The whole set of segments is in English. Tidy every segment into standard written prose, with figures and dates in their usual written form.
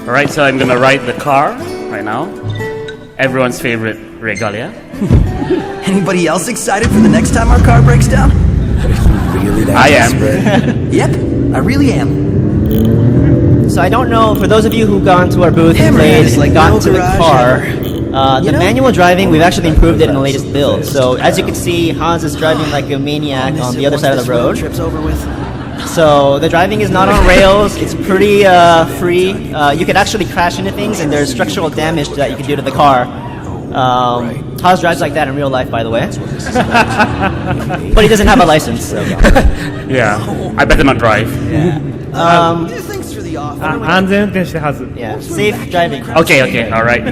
Alright, so I'm gonna ride the car right now. Everyone's favorite regalia. Anybody else excited for the next time our car breaks down? Really that I am. desperate? Yep, I really am. So I don't know, for those of you who got into our booth and Hammerhead played is and like got no into the garage car, You the know? manual driving, we've actually improved it in the latest build. So as you can see, Hans is driving like a maniac on the other side of the road. Trip's over with. So the driving is not on rails. It's pretty free. You could actually crash into things, and there's structural damage that you can do to the car. Haas drives like that in real life, by the way. But he doesn't have a license. So. Yeah, I better not drive. Thanks for the offer. 安全運転してはず Yeah, safe driving. Okay, alright.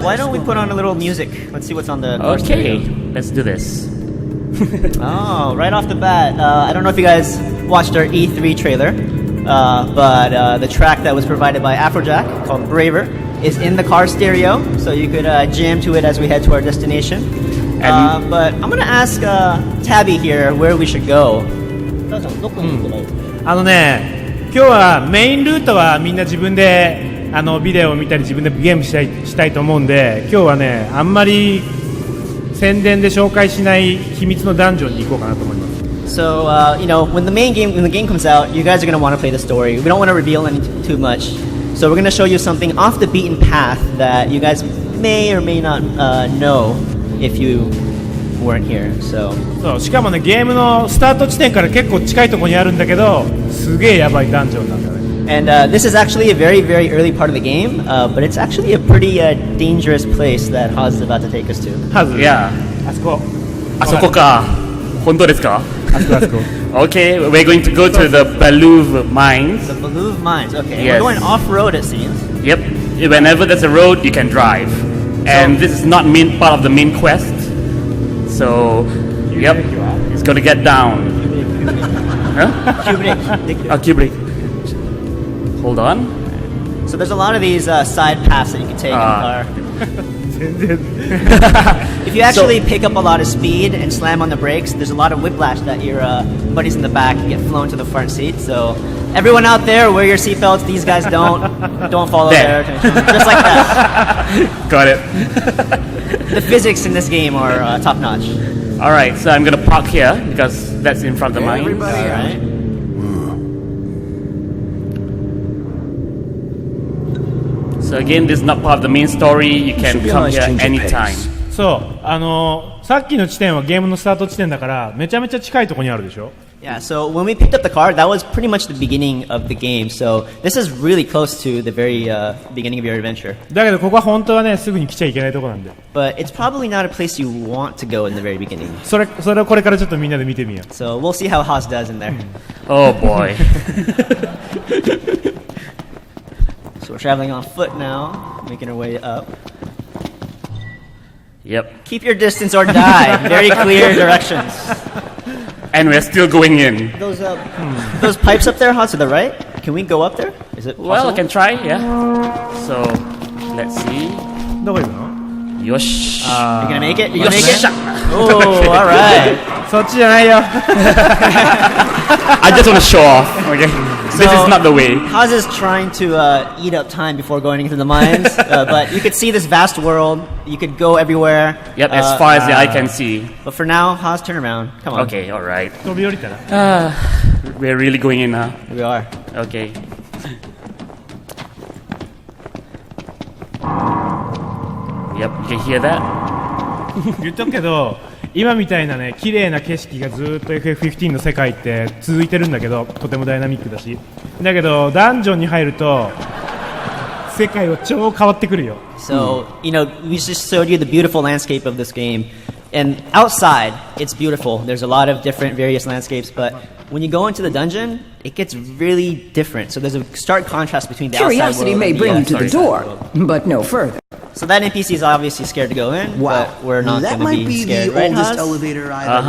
Why don't we put on a little music? Let's see what's on the. Okay, let's do this. Oh, right off the bat, I don't know if you guys watched our E3 trailer, but the track that was provided by Afrojack called Braver is in the car stereo, so you could jam to it as we head to our destination. But I'm gonna ask Tabby here where we should go. 今日はメインルートはみんな自分でビデオを見たり自分でゲームしたいと思うんで、今日はねあんまり宣伝で紹介しない秘密のダンジョンに行こうかなと思います。 So when the game comes out, you guys are gonna want to play the story. We don't want to reveal too much, so we're gonna show you something off the beaten path that you guys may or may not know if you weren't here. So そうしかもねゲームのスタート地点から結構近いところにあるんだけど、すげえやばいダンジョンなんだね。 And this is actually a very, very early part of the game, but it's actually a pretty dangerous place that Haas is about to take us to. はず Yeah. あそこあそこか。本当ですか？あそこあそこ Okay, we're going to go to the Belouve mines. The Belouve mines. Okay, Yes. we're going off-road, it seems. Yep. Whenever there's a road, you can drive. And this is not part of the main quest. So, yep, it's going to get down. Huh? Kubrick. Hold on. So there's a lot of these side paths that you can take in the car. 全然 If you actually pick up a lot of speed and slam on the brakes, there's a lot of whiplash that your buddies in the back get flown to the front seat. So everyone out there, wear your seatbelts. These guys don't. Don't follow There. their attention. Just like that. Got it. The physics in this game are top notch. Alright, so I'm going to park here because that's in front of the mines. Everybody All right. So again, this is not part of the main story. You can Should be a come nice here change of anytime. pace. そうさっきの地点はゲームのスタート地点だからめちゃめちゃ近いところにあるでしょ Yeah, so when we picked up the car, that was pretty much the beginning of the game. So this is really close to the very beginning of your adventure. だけどここは本当はねすぐに来ちゃいけないところなんで But it's probably not a place you want to go in the very beginning. それをこれからちょっとみんなで見てみよう So we'll see how Haas does in there. Oh boy. So we're traveling on foot now, making our way up. Yep. Keep your distance or die. Very clear directions. And we're still going in. Those pipes up there, Haas, to the right. Can we go up there? Is it possible? Well, I can try, yeah. So, let's see. どこ行くの Yosh. You gonna make it? You gonna make it? Yosha. Oh, all right. そっちじゃないよ I just want to show off. Okay. This is not the way. Haas is trying to eat up time before going into the mines, but you could see this vast world. You could go everywhere. Yep, as far as the eye can see. But for now, Haas, turn around. Come on. Okay, alright. 飛び降りたら We're really going in, huh? Here we are. Okay. Yep, you can hear that? 言っとくけど今みたいなね綺麗な景色がずっと FF15 の世界って続いてるんだけどとてもダイナミックだしだけどダンジョンに入ると世界は超変わってくるよ So, we just showed you the beautiful landscape of this game. And outside, it's beautiful. There's a lot of different various landscapes, but when you go into the dungeon, it gets really different. So there's a stark contrast between the Curiosity outside world may and bring you to the inside door, world. but no further. So that NPC is obviously scared to go in, but we're not that going might to be scared, the right, oldest Haas? elevator I've ever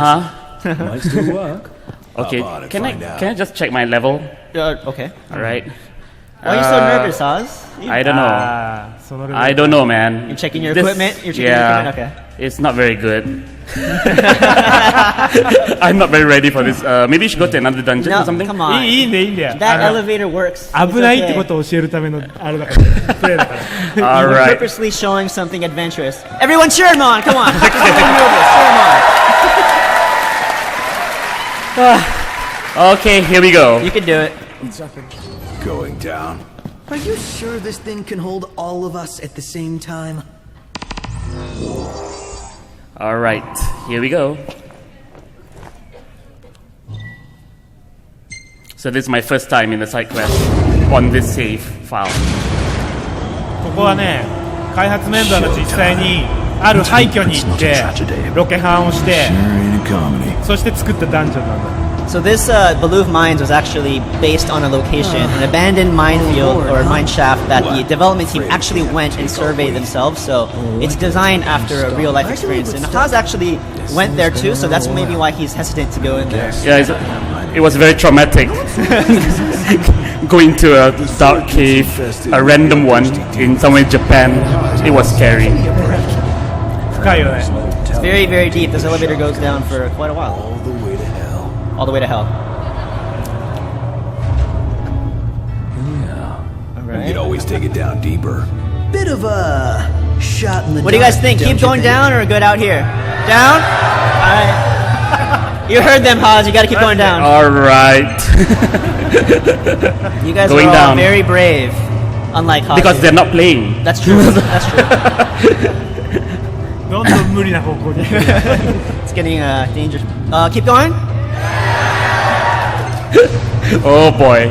Uh-huh. Might still work. Okay, How about it, can find I out? can I just check my level? Okay. Alright. Why are you so nervous, Haas? I don't know. そのレベル I don't know, man. You're checking your This- equipment? You're checking your yeah, equipment? It's not very good. I'm not very ready for this. Maybe you should go to another dungeon No, or something. come on. いいんだよいいんだよ That elevator works. It's 危ないってこ okay. とを教えるためのあれだからプレイだから All We're right. purposely showing something adventurous. Everyone cheer him on! Come on! Cheer him on! Okay, here we go. You can do it. Going down. Are you sure this thing can hold all of us at the same time? All right, here we go. So this is my first time in the side quest on this save file. ここはね開発メンバーが実際にある廃墟に行ってロケハンをして Sure ain't a comedy. そして作ったダンジョンなんだ So this Belouve Mines was actually based on a location, an abandoned minefield or mine shaft that the development team actually went and surveyed themselves. So it's designed after a real life experience. And Haas actually went there too, so that's maybe why he's hesitant to go in there. Yeah, it was very traumatic. Going to a dark cave, a random one in somewhere in Japan. It was scary. 深いよね It's very, very deep. This elevator goes down for quite a while. All the way to hell. All the way to hell. All You right. could always take it down deeper. Bit of a shot in the What do you guys dark, think? don't Keep you going think? down or good out here? Down? Alright. You heard them, Haas. You gotta keep going down. All right. You guys Going are all down. very brave. Unlike Haas. Because they're not playing. That's true. That's true. どんどん無理な方向に It's getting dangerous. Keep going. Oh boy.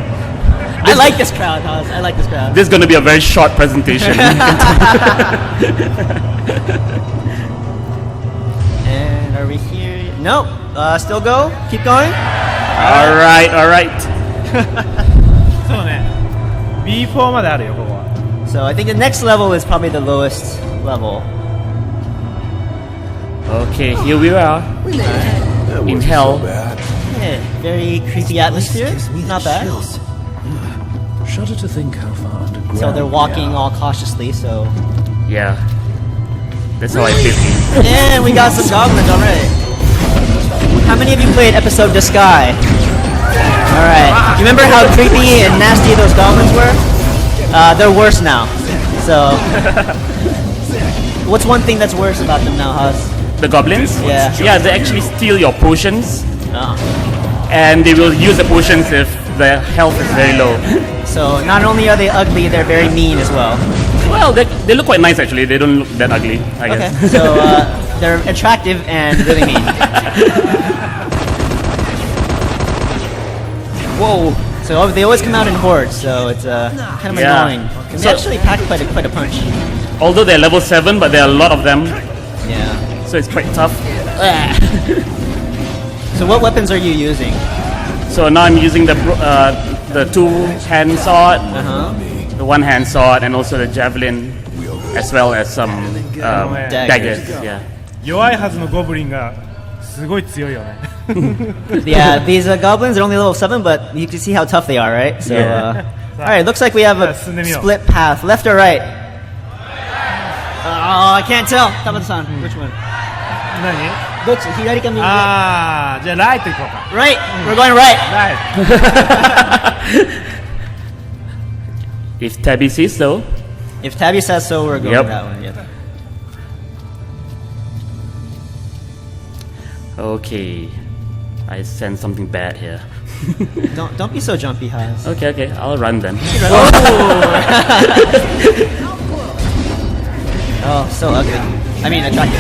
I like this crowd, Haas. I like this crowd. This is going to be a very short presentation. And are we here? Nope. Still go. Keep going. All right, all right. そうね B4 まであるよここは So I think the next level is probably the lowest level. Okay, here we are. That In wasn't hell. so bad. Yeah, very creepy atmosphere. Not bad. Shudder to think how far underground. So they're walking all cautiously. So Yeah. That's how I feel. and we got some goblins already. How many of you played episode The Sky? All right. You remember how creepy and nasty those goblins were? They're worse now. So what's one thing that's worse about them now, Haas? The goblins? Yeah. Yeah, they actually steal your potions. Oh. And they will use the potions if the health is very low. So not only are they ugly, they're very mean as well. Well, they look quite nice actually. They don't look that ugly, I Okay. guess. So they're attractive and really mean. Whoa. So they always come out in hordes, so it's kind of Yeah. annoying. And they So- actually pack quite a punch. Although they're level 7, but there are a lot of them, Yeah. so it's quite tough. So what weapons are you using? So now I'm using the two-hand sword, the one-hand sword, and also the javelin, as well as some daggers. Yeah. 弱いはずのゴブリンがすごい強いよね Yeah, these goblins are only level 7, but you can see how tough they are, right? So, Yeah. all right, looks like we have a split path, left or right. Oh, I can't tell. Tama-san, which one? 何 Which? Hirari ka右? ああじゃあライト行こうか Right. We're going right. ライ If Tabby says so. If Tabby says so, we're going Yep. that one. Yep. Okay. I sense something bad here. Don't be so jumpy, Haas. Okay, I'll run then. Oh, so ugly. I mean, attractive.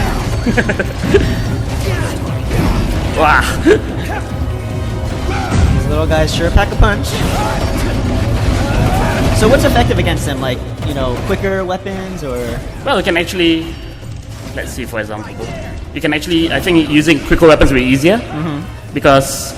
Wow. These little guys sure pack a punch. So what's effective against them? Like, quicker weapons or? Well, you can actually, let's see, for example, you can actually, I think using quicker weapons will be easier, because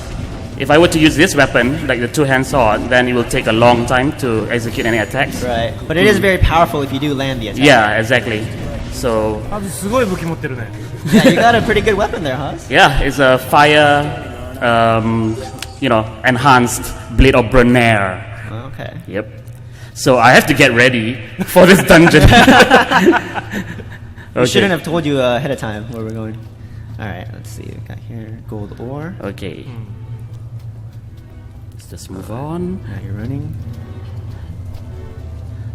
if I were to use this weapon, like the two-hand sword, then it will take a long time to execute any attacks. Right. But it is very powerful if you do land the attack. Yeah, exactly. So, まずすごい武器持ってるね Yeah, you got a pretty good weapon there, Haas. yeah, it's a fire, enhanced blade of Bronner. Okay. Yep. So I have to get ready for this dungeon. We shouldn't have told you ahead of time where we're going. Alright, let's see. We got here gold ore. Okay. Let's just move on. Now you're running.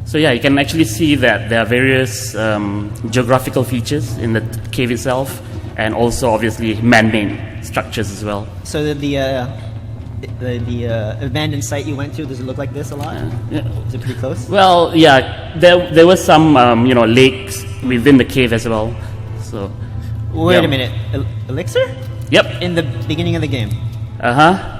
So yeah, you can actually see that there are various geographical features in the cave itself, and also obviously man-made structures as well. So the abandoned site you went to, does it look like this a lot? Yeah. Is it pretty close? Well, yeah, there were some lakes within the cave as well. So Wait yeah. a minute. Elixir? Yep. In the beginning of the game. Uh-huh.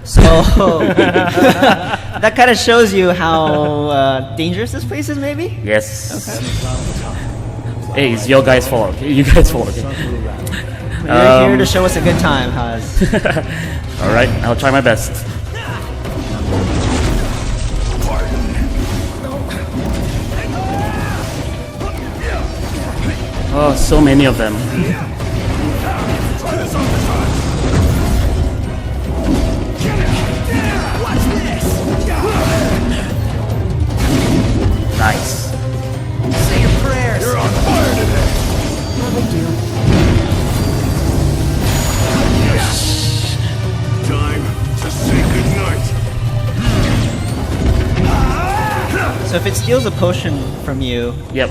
So that kind of shows you how dangerous this place is, maybe? Yes. Hey, it's your guys' fault. Okay? You guys' fault. Okay? You're here to show us a good time, Haz. All right, I'll try my best. Oh, so many of them. Nice. Say your prayers. You're on fire today. Time to say goodnight. So if it steals a potion from you, Yep.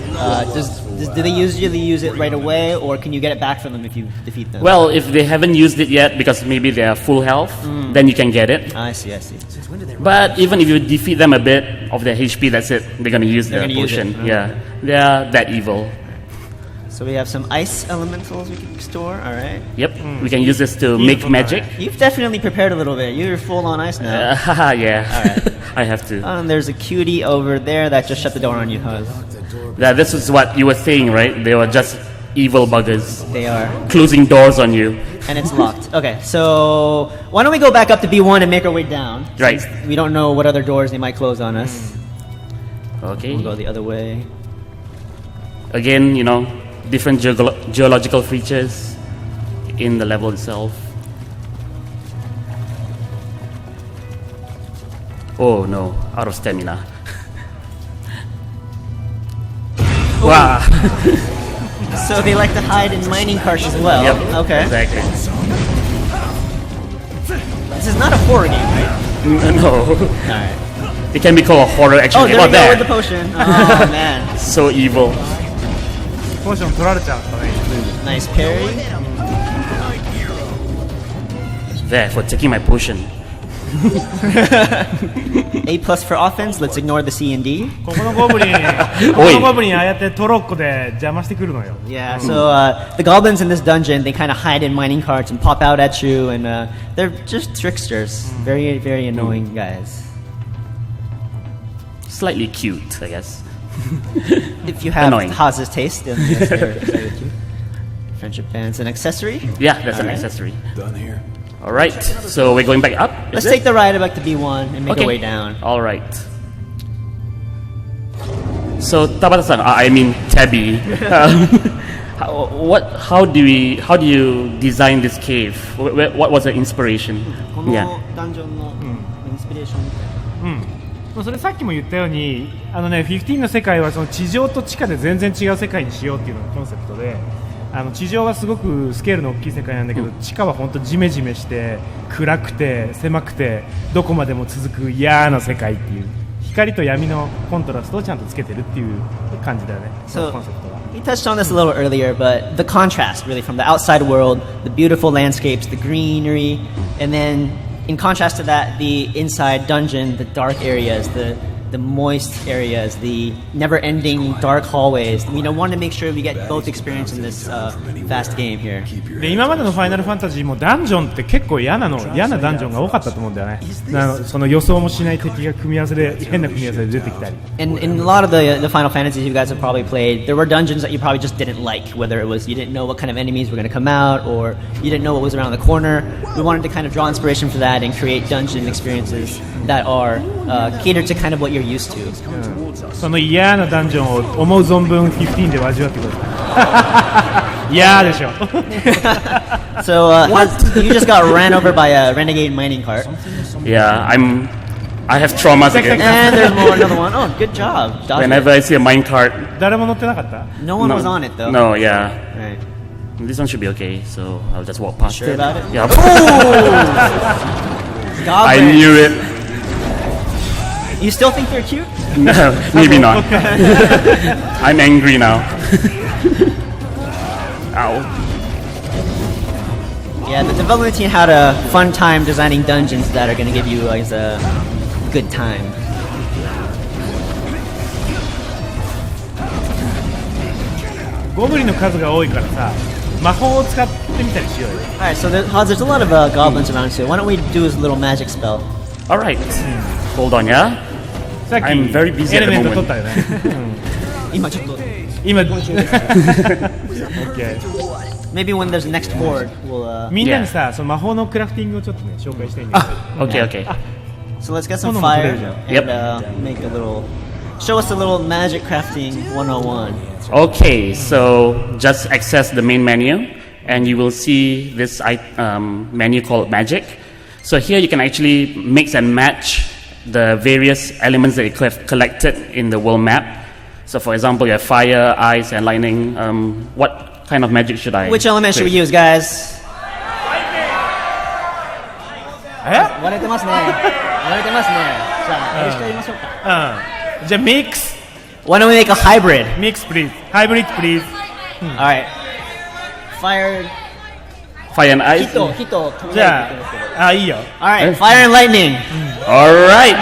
do they usually use it right away, or can you get it back from them if you defeat them? Well, if they haven't used it yet because maybe they are full health, then you can get it. I see. But even if you defeat them a bit of their HP, that's it. They're gonna use They're the gonna use it. potion. Yeah, they are that evil. So we have some ice elementals we can store. All right. Yep, we can use this to make magic. You've definitely prepared a little bit. You're full on ice now. Yeah, I have to. There's a cutie over there that just shut the door on you, Huz. Yeah, this is what you were saying, right? They were just evil buggers They are. closing doors on you. And it's locked. Okay, so why don't we go back up to B1 and make our way down? Right. Since we don't know what other doors they might close on us. Okay. We'll go the other way. Again, different geological features in the level itself. Oh no, out of stamina. Wow. So they like to hide in mining carts as well. Yep. Okay. Exactly. This is not a horror game, right? No. Alright. It can be called a horror action Oh, game. there we go there. with the potion. Oh, man. So evil. ポーション取られちゃったね。 Nice parry. There for taking my potion. A plus for offense. Let's ignore the C and D. ここのゴブリンああやってトロッコで邪魔してくるのよ。 Yeah, so the goblins in this dungeon, they kind of hide in mining carts and pop out at you, and they're just tricksters. Very, very annoying guys. Slightly cute, I guess. If you have Annoying. Haz's taste, then yes, they're with you. Friendship band's an accessory. Yeah, that's an Alright. accessory. Done here. All right, so we're going back up. Let's take the ride back to B1 and make Okay. our way down. All right. So Tabata-san, I mean Tabby, how do you design this cave? What was the inspiration? この Yeah. ダンジョンのインスピレーションみたいな。それさっきも言ったように15の世界はその地上と地下で全然違う世界にしようっていうのがコンセプトで地上はすごくスケールの大きい世界なんだけど、地下は本当ジメジメして暗くて狭くてどこまでも続く嫌な世界っていう光と闇のコントラストをちゃんとつけてるっていう感じだよね、その So コンセプトは。 we touched on this a little earlier, but the contrast really from the outside world, the beautiful landscapes, the greenery, and then in contrast to that, the inside dungeon, the dark areas, the moist areas, the never-ending dark hallways. We want to make sure we get both experience in this vast game here. で今までのファイナルファンタジーもダンジョンって結構嫌なダンジョンが多かったと思うんだよね。その予想もしない敵が組み合わせで変な組み合わせで出てきたり。 And in a lot of the Final Fantasies you guys have probably played, there were dungeons that you probably just didn't like, whether it was you didn't know what kind of enemies were going to come out or you didn't know what was around the corner. We wanted to kind of draw inspiration for that and create dungeon experiences that are catered to kind of what you're used to. その嫌なダンジョンを思う存分15で味わってください。嫌でしょ。So you just got ran over by a renegade mining cart. Yeah, I have traumas Check, again. check. And there's another one. Oh, good job. Dodged Whenever I see a minecart. 誰も乗ってなかった it. No one was on it though. No, yeah. Right. This one should be okay, so I'll just walk past Sure it. about it? Yeah. I Goblin. knew it. You still think they're cute? No, maybe not. I'm angry now. Ow. Yeah, the development team had a fun time designing dungeons that are going to give you like a good time. Goblin の数が多いからさ、魔法を使ってみたりしようよ。 Alright, so there's a lot of goblins around here. Why don't we do his little magic spell? Alright. Hold on, yeah? さっき I'm very busy エ at レ the メント moment. 取ったよね。今ちょっと今、OK。 Maybe when there's next horde, we'll みんなにさ、その魔法のクラフティングをちょっとね、紹介したいんだけど。 Okay, okay. so let's get some 炎も取れ fire るじゃん。 and Yep. Make a little show us a little magic crafting 101. Okay, so just access the main menu and you will see this menu called Magic. So here you can actually mix and match the various elements that you have collected in the world map. So for example, you have fire, ice, and lightning. What kind of magic should I Which element should we create? use, guys? え割れてますね。割れてますね。じゃあ、よろしくやりましょうか。うん。じゃあ、ミックス。 Why don't we make a hybrid? ミックス、プリーズ。ハイブリッド、プリーズ。 Alright. Fire, Fire and ice? 火と飛んじでるって言ゃってますけど。あ、いいよ。 Alright, fire and lightning. Alright!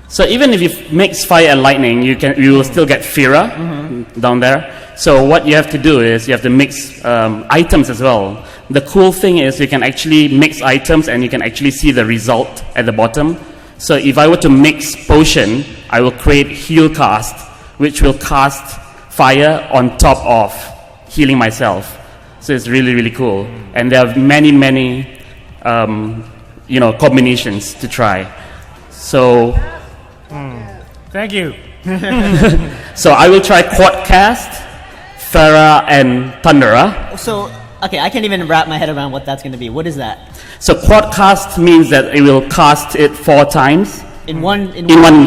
So even if you mix fire and lightning, you will still get Fira down there. So what you have to do is you have to mix items as well. The cool thing is you can actually mix items and you can actually see the result at the bottom. So if I were to mix potion, I will create heal cast, which will cast fire on top of healing myself. So it's really, really cool. And there are many, many combinations to try. So Thank you. So I will try Quadcast, Farah, and Thundera. So, okay, I can't even wrap my head around what that's going to be. What is that? So Quadcast means that it will cast it 4 times In one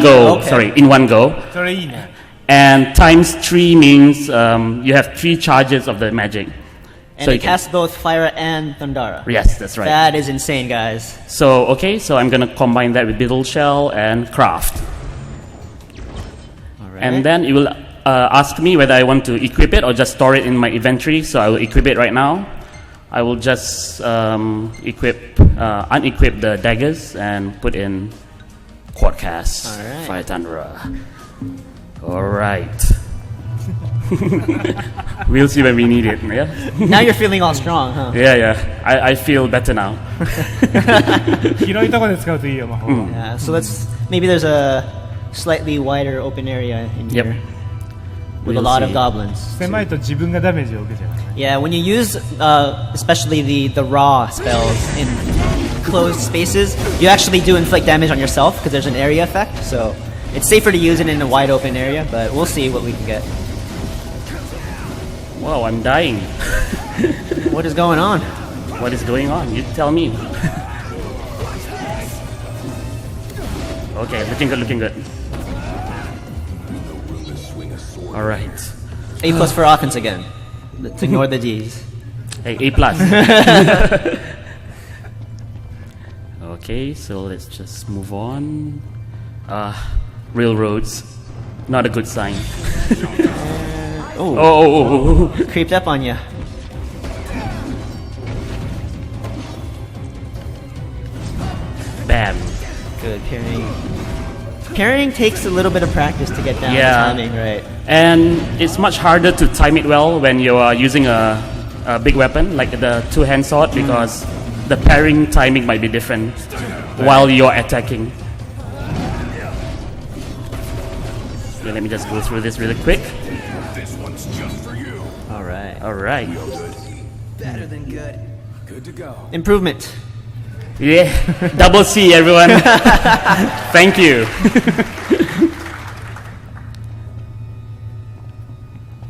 go. Okay. Sorry, in one go. それいいね。 And times 3 means you have 3 charges of the magic. And So it you can- casts both fire and Thundara. Yes, that's right. That is insane, guys. So I'm gonna combine that with Biddle Shell and Craft. Alright. And then it will ask me whether I want to equip it or just store it in my inventory. So I will equip it right now. I will just unequip the daggers and put in Quadcast, Alright. Fire Thunderer. Alright. We'll see when we need it, yeah? Now you're feeling all strong, huh? Yeah. I feel better now. 広いところで使うといいよ、魔法は。 Yeah, so maybe there's a slightly wider open area in Yep. here with We'll a lot of see. goblins. 狭いと自分がダメージを受けちゃうからね。 Yeah, when you use especially the raw spells in closed spaces, you actually do inflict damage on yourself because there's an area effect. So it's safer to use it in a wide open area, but we'll see what we can get. Wow, I'm dying. What is going on? What is going on? You tell me. Okay, looking good. Alright. A plus for offense again. Let's ignore the D's. Hey, A plus. Okay, so let's just move on. Railroads. Not a good sign. Oh. Creeped up on you. Bam. Good parrying. Parrying takes a little bit of practice to get down the Yeah. timing, right? And it's much harder to time it well when you are using a big weapon like the two-hand sword because the parrying timing might be different while you're attacking. Okay, let me just go through this really quick. This one's just for you. All right. Alright. Better than good. Good to go. Improvement. Yeah, double C, everyone. Thank you.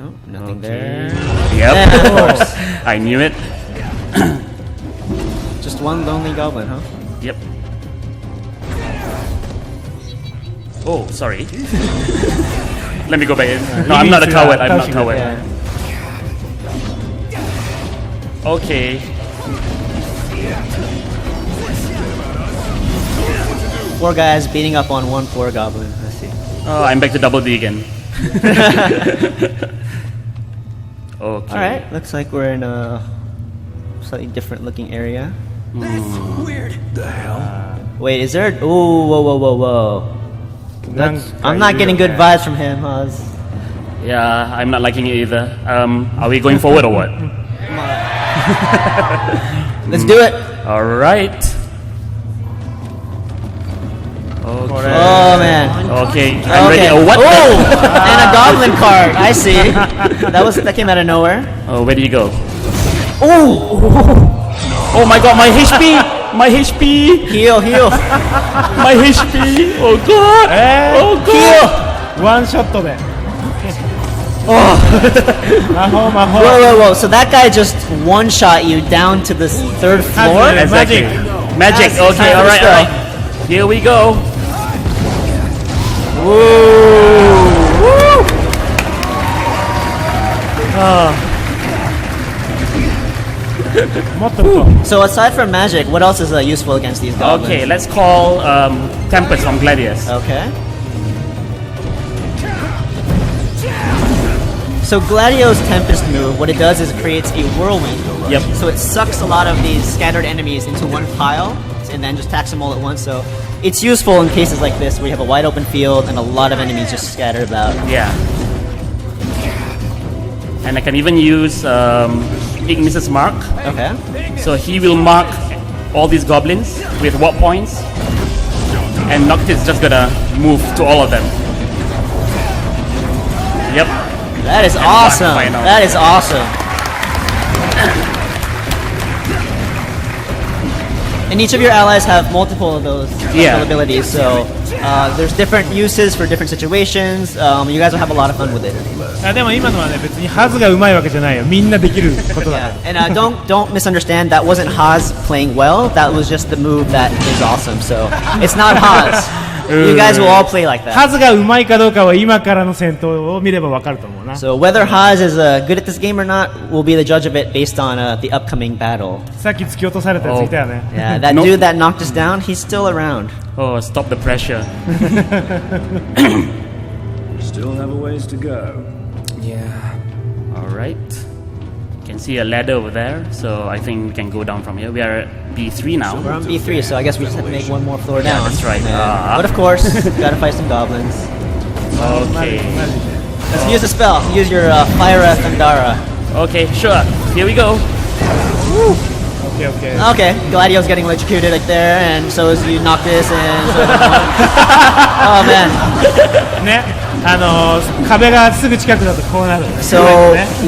Oh, nothing there. Yep. Yeah, of course. I knew it. Just one lonely goblin, huh? Yep. Oh, sorry. Let me go back in. No, I'm not a coward. I'm not a coward. Yeah. Okay. Four guys beating up on one poor goblin. I see. Oh, I'm back to double D again. Okay. Alright, looks like we're in a slightly different looking area. The hell? Wait, is there? Ooh, whoa. I'm not getting good vibes from him, Oz. Yeah, I'm not liking it either. Are we going forward or what? Let's do it. All right. Okay. Oh man. Okay, I'm ready. Oh, what? Oh, and a goblin card. I see. That came out of nowhere. Oh, where did you go? Oh, Oh my God, my HP! My HP! heal. My HP! Oh God! Oh God! One shot で Whoa. So that guy just one shot you down to the third floor? Exactly. Magic. That's Okay. time All for right. the All right. Here we go. So aside from magic, what else is useful against these goblins? Okay, let's call Tempest from Gladius. Okay. So Gladio's Tempest move, what it does is it creates a whirlwind. Yep. So it sucks a lot of these scattered enemies into one pile and then just attacks them all at once. So it's useful in cases like this where you have a wide open field and a lot of enemies just scattered about. Yeah. And I can even use Ignis's Mark. Okay. So he will mark all these goblins with warp points, and Noctis is just gonna move to all of them. Yep. That is awesome. final. That is awesome. And each of your allies have multiple of those special abilities, so there's different uses for different situations. You guys will have a lot of fun with it. でも今のはね別にハズが上手いわけじゃないよみんなできることだ Yeah. And don't misunderstand. That wasn't Haas playing well. That was just the move that is awesome. So it's not Haas. You guys will all play like that. ハズが上手いかどうかは今からの戦闘を見ればわかると思うな So whether Haas is good at this game or not will be the judge of it based on the upcoming battle. さっき突き落とされたやついたよね Yeah, that Nope. dude that knocked us down, he's still around. Oh, stop the pressure. Still have a ways to go. All right. You can see a ladder over there, so I think we can go down from here. We are at B3 now. We're on B3, so I guess we just have to make one more floor down. that's right. But of course, gotta fight some goblins. Okay. Let's use the spell. Use your Fyra Thundara. Okay, sure. Here we go. Okay. Okay, Gladio's getting electrocuted right there, and so is you Noctis, and so oh man. ね壁がすぐ近くだとこうなる So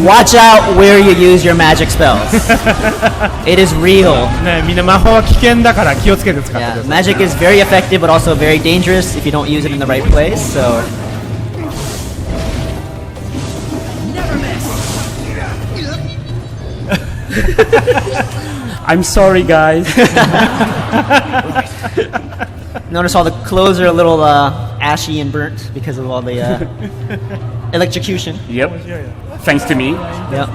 watch out where you use your magic spells. It is real. ねみんな魔法は危険だから気をつけて使って Yeah, ください magic is very effective, but also very dangerous if you don't use it in the right place. So I'm sorry, guys. notice all the clothes are a little ashy and burnt because of all the electrocution. Yep. Thanks to me. Yep.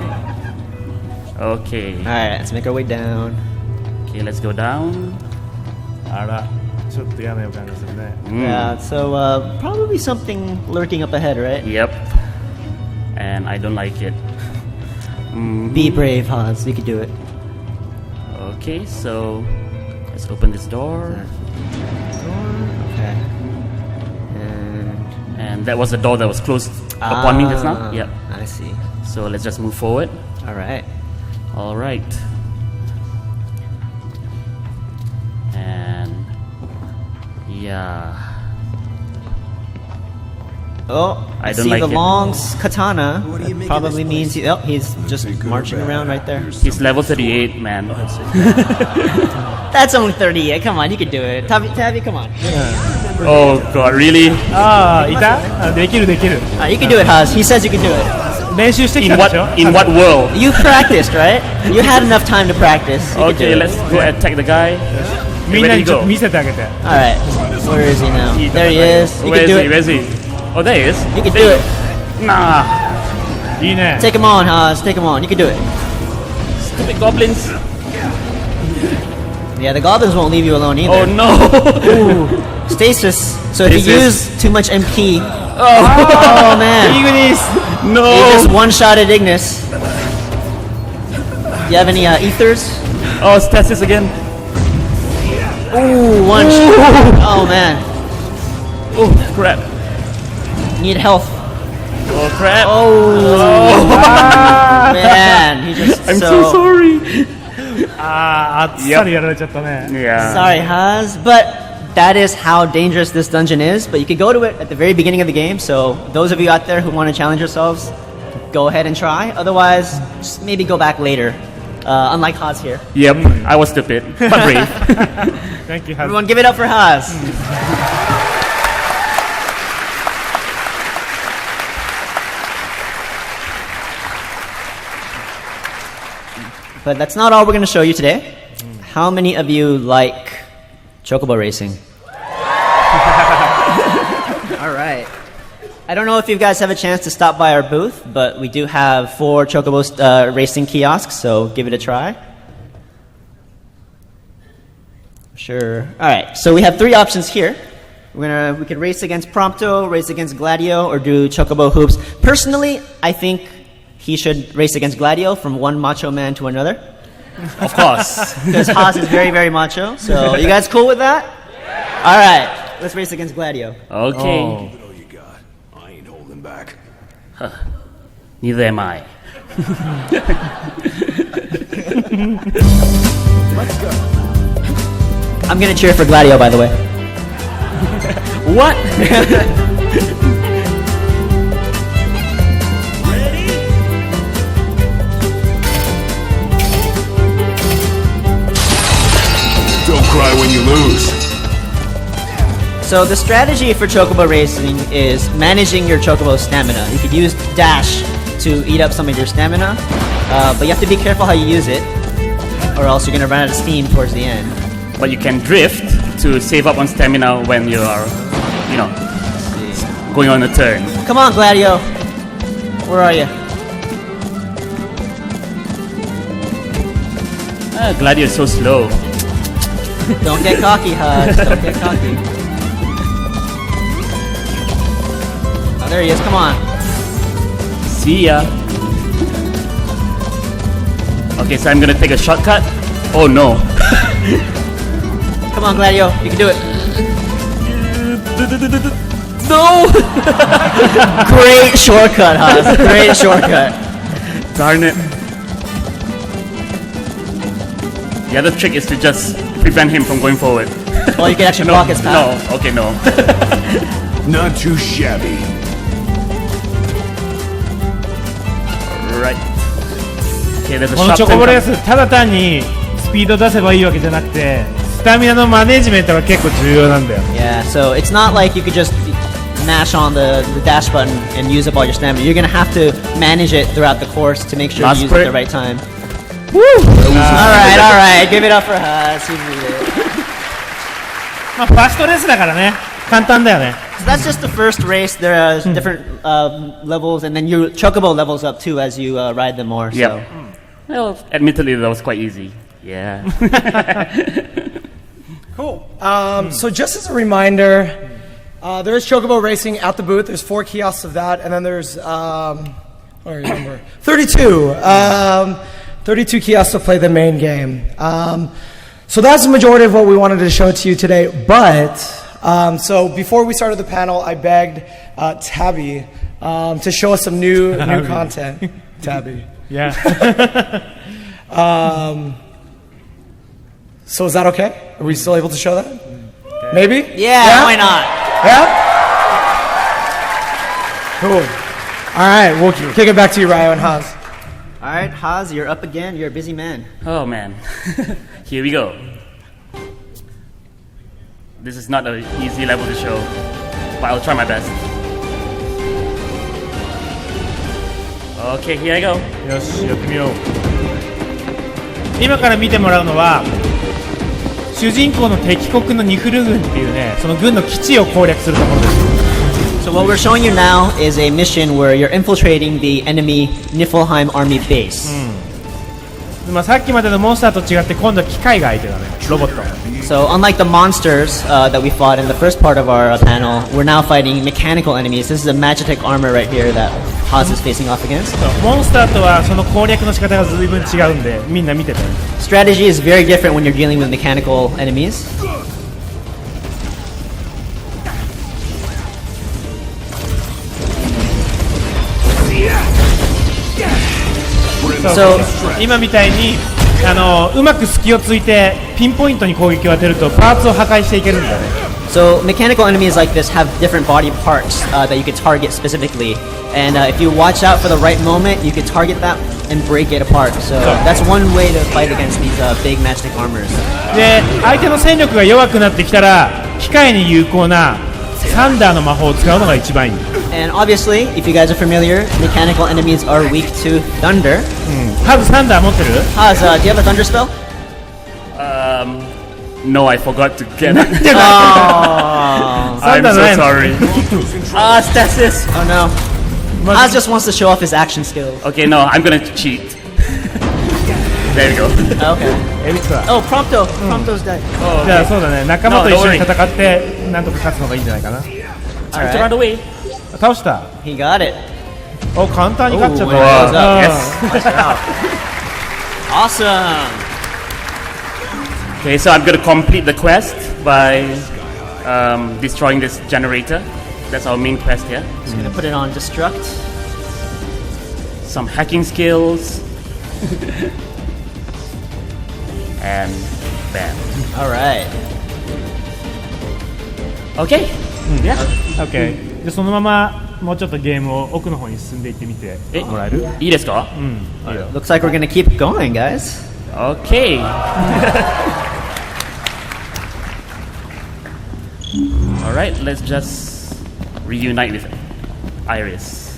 Okay. All right, let's make our way down. Okay, let's go down. あらちょっと嫌な予感がするね Yeah, so probably something lurking up ahead, right? Yep. And I don't like it. Be brave, Hans. You can do it. Okay, so let's open this door. Okay. And that was the door that was closed upon me just now. Yep. I see. So let's just move forward. All right. All right. And yeah. Oh, I I don't see like the it. long katana. What do you make of Probably this means he's just marching around right there. He's level 38, man. That's only 38. Come on, you can do it. Tabby, come on. Oh god, really? ああいたあできる You can do it, Haz. He says you can do it. 練習してき In たで what しょ in what world? You practiced, right? You had enough time to practice. You can do Okay, it. let's go attack the guy. みんなにちょっと見せてあげて。 Alright, where is he now? There he is. You Where can do is he? it. Where is he? Oh, there he is. You can do it. Nah. いいね。 Take him on, Haas. Take him on. You can do it. Stupid goblins. Yeah, the goblins won't leave you alone either. Oh no. Stasis. So if you Stasis. use too much MP, Oh, oh man, Ignis. you no. just one-shotted Ignis. Do you have any ethers? Oh, stasis again. Ooh, one. Oh man, Oh, crap. need health. Oh, crap. Oh man, he just. I'm so sorry. あー、あっさりやられちゃったね。 Yeah. Sorry, Haz, but that is how dangerous this dungeon is. But you can go to it at the very beginning of the game. So those of you out there who want to challenge yourselves, go ahead and try. Otherwise, just maybe go back later. Unlike Haz here. Yep, I was stupid, but brave. Thank you, Haz. Everyone, give it up for Haz. But that's not all we're going to show you today. How many of you like Chocobo racing? All right. I don't know if you guys have a chance to stop by our booth, but we do have 4 Chocobo racing kiosks, so give it a try. Sure. All right. So we have 3 options here. We could race against Prompto, race against Gladio, or do Chocobo hoops. Personally, I think he should race against Gladio from one macho man to another. Of course. Because Haas is very, very macho. So you guys cool with that? All right. Let's race against Gladio. Okay. Oh. What all you got? I ain't holding back. Neither am I. Let's go. I'm going to cheer for Gladio, by the way. What? Don't cry when you lose. So the strategy for Chocobo racing is managing your Chocobo stamina. You could use dash to eat up some of your stamina, but you have to be careful how you use it, or else you're going to run out of steam towards the end. But you can drift to save up on stamina when you are, going on a turn. Come on, Gladio. Where are you? Gladio is so slow. Don't get cocky, Hud. Don't get cocky. Oh, there he is. Come on. See ya. Okay, so I'm gonna take a shortcut. Oh no. Come on, Gladio. You can do it. No! Great shortcut, Huz. Great shortcut. Darn it. The other trick is to just prevent him from going forward. Well, you can actually block his path. No, okay, no. Not too shabby. Right. Okay, there's a この shop チョコボレー center. スただ単にスピード出せばいいわけじゃなくてスタミナのマネジメントが結構重要なんだよ。 Yeah, so it's not like you could just mash on the dash button and use up all your stamina. You're gonna have to manage it throughout the course to make sure Last you use it at the part. right time. Alright, give it up for Huz. He did it. まあファーストレースだからね簡単だよね。 So that's just the first race. There are different levels, and then your Chocobo levels up too as you ride them more. So. Yep. Well, admittedly, that was quite easy. Yeah. Cool. So just as a reminder, there is Chocobo racing at the booth. There's 4 kiosks of that, and then there's what do I remember? 32. 32 kiosks to play the main game. So that's the majority of what we wanted to show to you today. But so before we started the panel, I begged Tabby to show us some new content. Tabby. Yeah. So is that okay? Are we still able to show that? Maybe? Yeah, why not? Yeah? Cool. All right, we'll kick it back to you, Ryo and Haz. All right, Haz, you're up again. You're a busy man. Oh man. Here we go. This is not an easy level to show, but I'll try my best. Okay, here I go. よしやってみよう。今から見てもらうのは主人公の敵国のニフル軍っていうね、その軍の基地を攻略するところです。 So what we're showing you now is a mission where you're infiltrating the enemy Niflheim army base. まあさっきまでのモンスターと違って今度は機械が相手だね、ロボット。 So unlike the monsters that we fought in the first part of our panel, we're now fighting mechanical enemies. This is a magitech armor right here that Haas is facing off against. モンスターとはその攻略の仕方が随分違うんで、みんな見てて。 Strategy is very different when you're dealing with mechanical enemies. So 今みたいにうまく隙をついてピンポイントに攻撃を当てるとパーツを破壊していけるんだね。 So mechanical enemies like this have different body parts that you can target specifically, and if you watch out for the right moment, you can target that and break it apart. So that's one way to fight against these big magnetic armors. で相手の戦力が弱くなってきたら機械に有効なサンダーの魔法を使うのが一番いい。 And obviously, if you guys are familiar, mechanical enemies are weak to thunder. ハズサンダー持ってる？ Haz, do you have a thunder spell? No, I forgot to get it. Oh, I'm so sorry. stasis. Oh no. Haz just wants to show off his action skills. Okay, no, I'm gonna cheat. There we go. Okay. エビツは。 Oh, Prompto. Prompto's dead. じゃあそうだね、仲間と一緒に戦ってなんとか勝つのがいいんじゃないかな。 Time to run away. 倒した。 He got it. お、簡単に勝っちゃっ Ooh, た。 wow. うん Yes. Awesome. Okay, so I'm gonna complete the quest by destroying this generator. That's our main quest here. Just gonna put it on destruct. Some hacking skills. And bam. All right. Okay. Yeah. OK。でそのままもうちょっとゲームを奥の方に進んでいってみてもらえる？いいですか？いいよ。 Looks like we're gonna keep going, guys. Okay. All right, let's just reunite with Iris.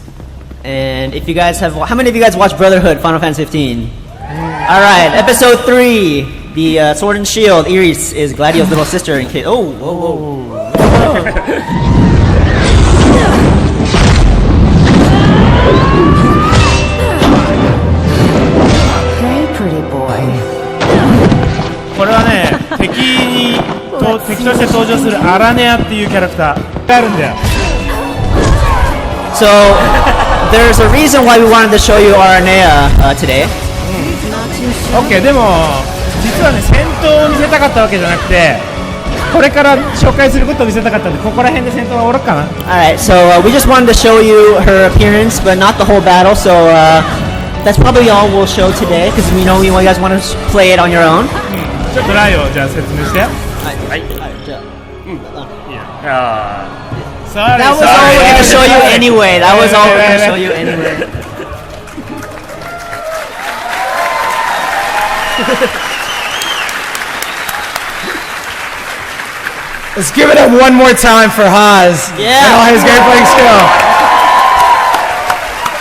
And if you guys have, how many of you guys watched Brotherhood, Final Fantasy 15? All right, episode 3, the Sword and Shield. Iris is Gladio's little sister. In case, oh, whoa, whoa. Hey, pretty boy. これはね、敵として登場するアラネアっていうキャラクターがあるんだよ。 So there's a reason why we wanted to show you Aranea today. OK、でも実はね、戦闘を見せたかったわけじゃなくて、これから紹介することを見せたかったんで、ここら辺で戦闘は終わろうかな。 Alright, so we just wanted to show you her appearance, but not the whole battle, so that's probably all we'll show today, because we know you guys want to play it on your own. ちょっとライをじゃあ説明して。Sorry, That was all we're going to show you anyway. That was all we're going to show you anyway. Let's give it up one more time for Haas. Yeah. And all his great playing skill.